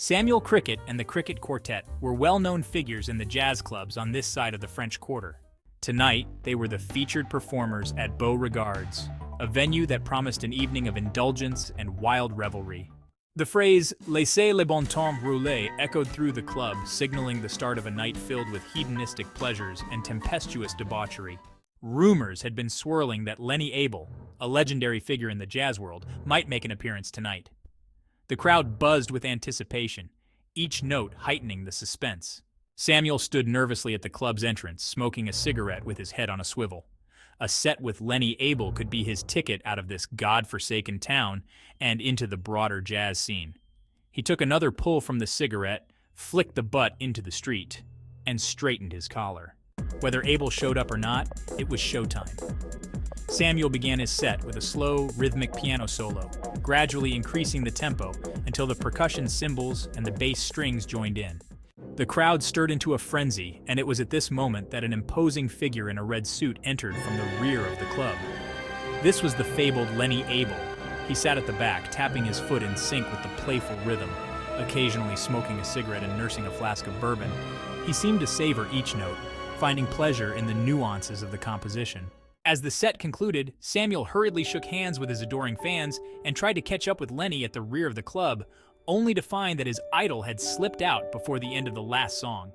Samuel Cricket and the Cricket Quartet were well-known figures in the jazz clubs on this side of the French Quarter. Tonight, they were the featured performers at Beauregards, a venue that promised an evening of indulgence and wild revelry. The phrase "Laissez le bon temps rouler" echoed through the club, signaling the start of a night filled with hedonistic pleasures and tempestuous debauchery. Rumors had been swirling that Lenny Abel, a legendary figure in the jazz world, might make an appearance tonight. The crowd buzzed with anticipation, each note heightening the suspense. Samuel stood nervously at the club's entrance, smoking a cigarette with his head on a swivel. A set with Lenny Abel could be his ticket out of this god-forsaken town and into the broader jazz scene. He took another pull from the cigarette, flicked the butt into the street, and straightened his collar. Whether Abel showed up or not, it was showtime. Samuel began his set with a slow, rhythmic piano solo, gradually increasing the tempo until the percussion cymbals and the bass strings joined in. The crowd stirred into a frenzy, and it was at this moment that an imposing figure in a red suit entered from the rear of the club. This was the fabled Lenny Abel. He sat at the back, tapping his foot in sync with the playful rhythm, occasionally smoking a cigarette and nursing a flask of bourbon. He seemed to savor each note, finding pleasure in the nuances of the composition. As the set concluded, Samuel hurriedly shook hands with his adoring fans and tried to catch up with Lenny at the rear of the club, only to find that his idol had slipped out before the end of the last song.